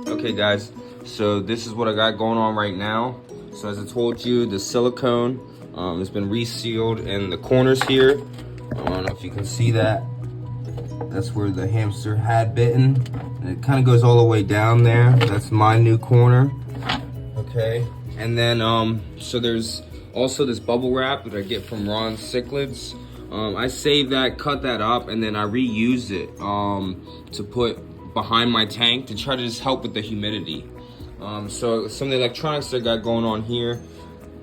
Okay guys, so this is what I got going on right now. So as I told you, the silicone has been resealed in the corners here. I don't know if you can see that. That's where the hamster had bitten. And it kind of goes all the way down there. That's my new corner. Okay, and then so there's also this bubble wrap that I get from Ron's Cichlids. I save that, cut that up, and then I reuse it to put behind my tank to try to just help with the humidity. So some of the electronics that I got going on here,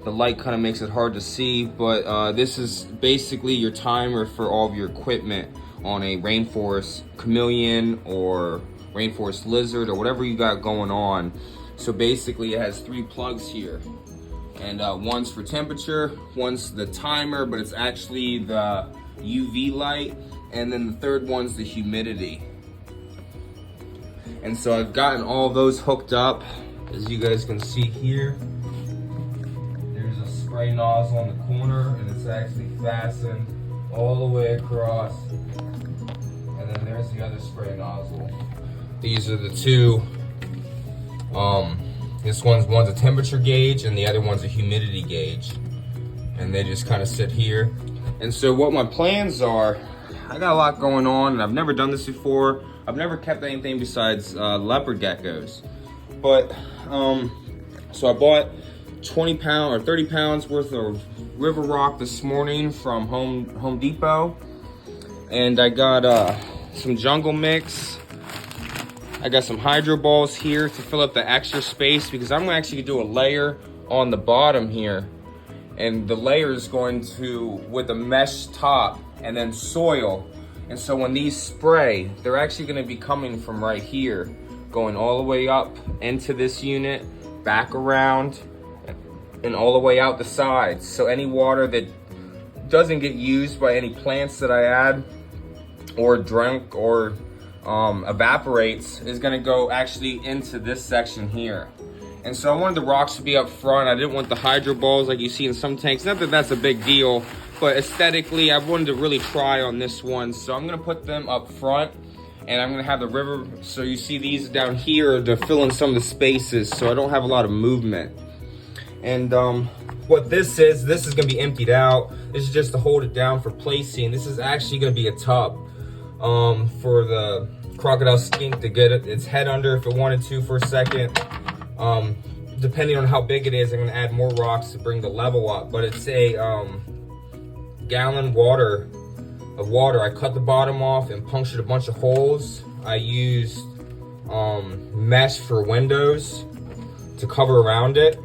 the light kind of makes it hard to see, but this is basically your timer for all of your equipment on a rainforest chameleon or rainforest lizard or whatever you got going on. So basically it has 3 plugs here, and one's for temperature, one's the timer, but it's actually the UV light, and then the third one's the humidity. And so I've gotten all those hooked up, as you guys can see here. There's a spray nozzle in the corner, and it's actually fastened all the way across. And then there's the other spray nozzle. These are the two. This one's a temperature gauge, and the other one's a humidity gauge. And they just kind of sit here. And so what my plans are, I got a lot going on, and I've never done this before. I've never kept anything besides leopard geckos. But, so I bought 20 pound or 30 pounds worth of river rock this morning from Home Depot. And I got some jungle mix. I got some hydro balls here to fill up the extra space, because I'm gonna actually do a layer on the bottom here. And the layer is going to, with a mesh top and then soil. And so when these spray, they're actually gonna be coming from right here, going all the way up into this unit, back around, and all the way out the sides. So any water that doesn't get used by any plants that I add, or drunk, or evaporates, is gonna go actually into this section here. And so I wanted the rocks to be up front. I didn't want the hydro balls like you see in some tanks. Not that that's a big deal, but aesthetically, I wanted to really try on this one. So I'm gonna put them up front, and I'm gonna have the river, so you see these down here to fill in some of the spaces, so I don't have a lot of movement. And what this is gonna be emptied out. This is just to hold it down for placing. This is actually gonna be a tub for the crocodile skink to get its head under if it wanted to for a second. Depending on how big it is, I'm gonna add more rocks to bring the level up, but it's a gallon of water. I cut the bottom off and punctured a bunch of holes. I used mesh for windows to cover around it,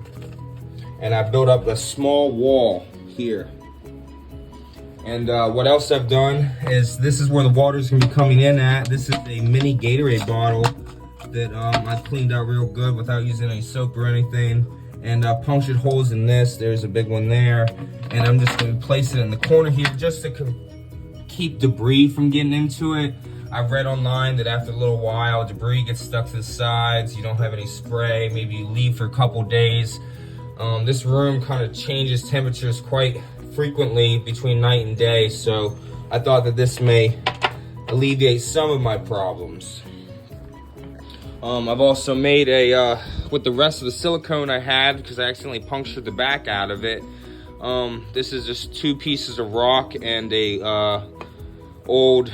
and I built up a small wall here. And what else I've done is, this is where the water's gonna be coming in at. This is a mini Gatorade bottle that I cleaned out real good without using any soap or anything, and punctured holes in this. There's a big one there, and I'm just gonna place it in the corner here just to keep debris from getting into it. I've read online that after a little while, debris gets stuck to the sides, you don't have any spray, maybe you leave for a couple days. This room kind of changes temperatures quite frequently between night and day, so I thought that this may alleviate some of my problems. I've also made a, with the rest of the silicone I had, because I accidentally punctured the back out of it, this is just 2 pieces of rock and a old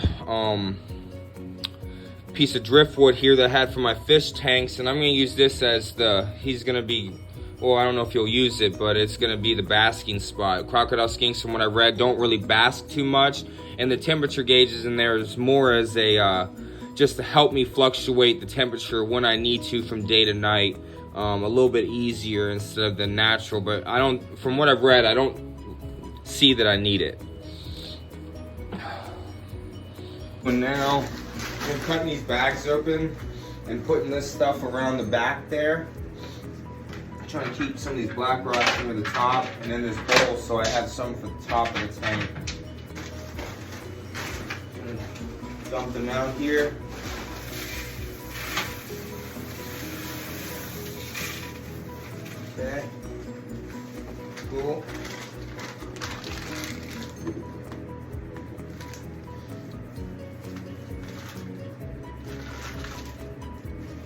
piece of driftwood here that I had for my fish tanks, and I'm going to use this as he's going to be, well, I don't know if you'll use it, but it's going to be the basking spot. Crocodile skinks, from what I read, don't really bask too much, and the temperature gauges in there is more as a just to help me fluctuate the temperature when I need to from day to night, a little bit easier instead of the natural. But I don't, from what I've read, I don't see that I need it. But now I'm cutting these bags open and putting this stuff around the back there. I'm trying to keep some of these black rocks near the top, and then there's bowls, so I have some for the top of the tank. Dump them out here. Okay, cool.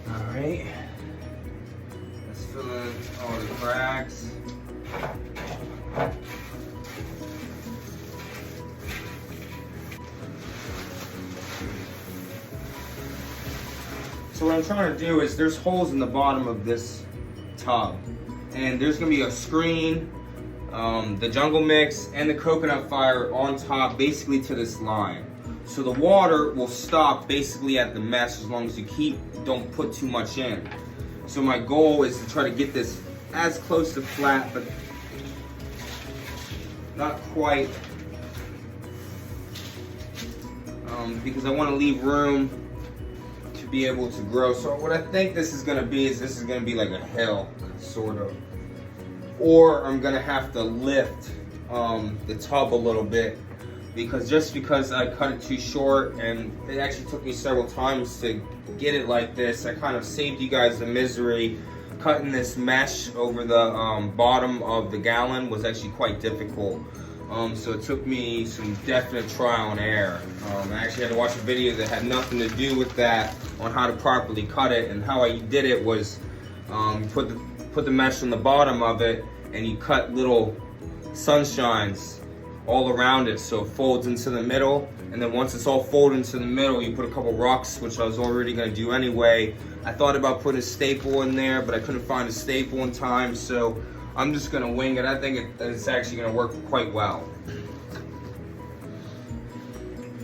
All right. So what I'm trying to do is there's holes in the bottom of this tub, and there's gonna be a screen, the jungle mix, and the coconut fire on top, basically to this line. So the water will stop basically at the mesh as long as you don't put too much in. So my goal is to try to get this as close to flat, but not quite, because I want to leave room to be able to grow. So what I think this is going to be is this is going to be like a hill, sort of. Or I'm going to have to lift the tub a little bit, because I cut it too short, and it actually took me several times to get it like this. I kind of saved you guys the misery. Cutting this mesh over the bottom of the gallon was actually quite difficult. So it took me some definite trial and error. I actually had to watch a video that had nothing to do with that on how to properly cut it, and how I did it was put the mesh on the bottom of it, and you cut little sunshines all around it so it folds into the middle. And then once it's all folded into the middle, you put a couple rocks, which I was already gonna do anyway. I thought about putting a staple in there, but I couldn't find a staple in time, so I'm just gonna wing it. I think it's actually gonna work quite well.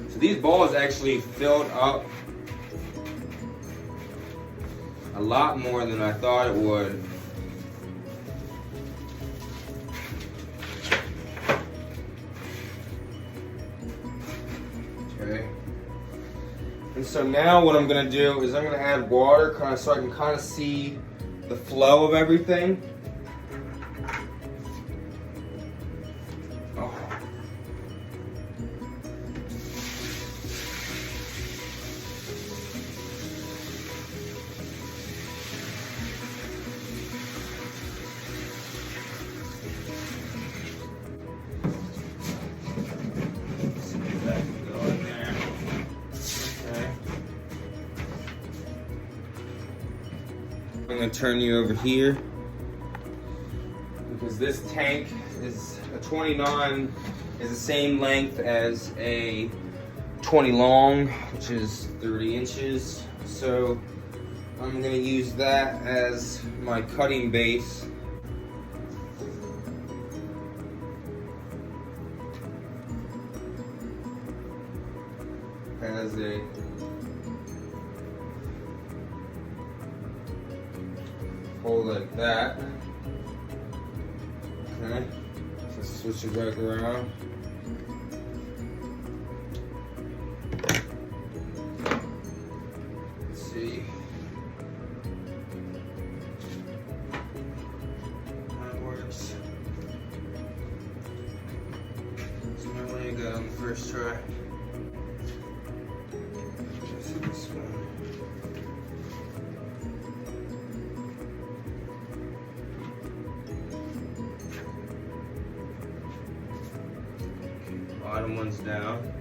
So these balls actually filled up a lot more than I thought it would. Okay. And so now what I'm gonna do is I'm gonna add water so I can kind of see the flow of everything. Oh. I'm going to turn you over here, because this tank is a 29, is the same length as a 20 long, which is 30 inches. So I'm going to use that as my cutting base. As a hold like that. Okay, so switch it back around. Let's see. That works. So normally I got on the first try. This one. Bottom one's down.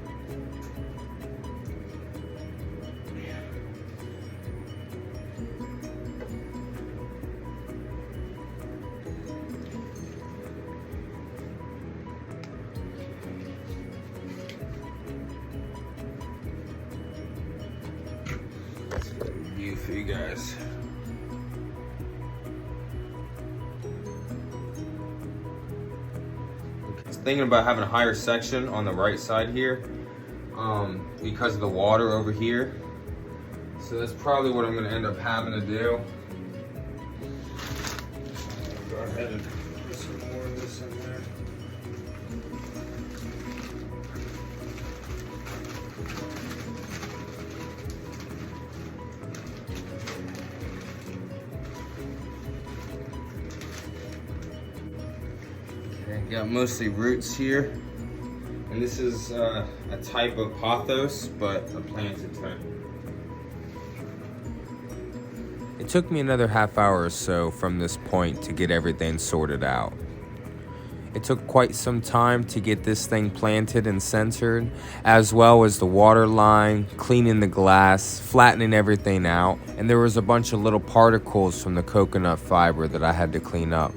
Let's get a review for you guys. Thinking about having a higher section on the right side here because of the water over here. So that's probably what I'm going to end up having to do. Go ahead and put some more of this in there. Got mostly roots here, and this is a type of pothos, but a planted type. It took me another half hour or so from this point to get everything sorted out. It took quite some time to get this thing planted and centered, as well as the water line, cleaning the glass, flattening everything out, and there was a bunch of little particles from the coconut fiber that I had to clean up.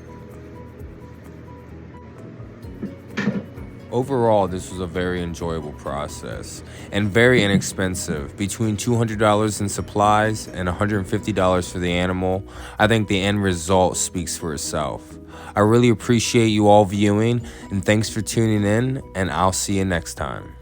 Overall, this was a very enjoyable process and very inexpensive. Between $200 in supplies and $150 for the animal, I think the end result speaks for itself. I really appreciate you all viewing, and thanks for tuning in, and I'll see you next time.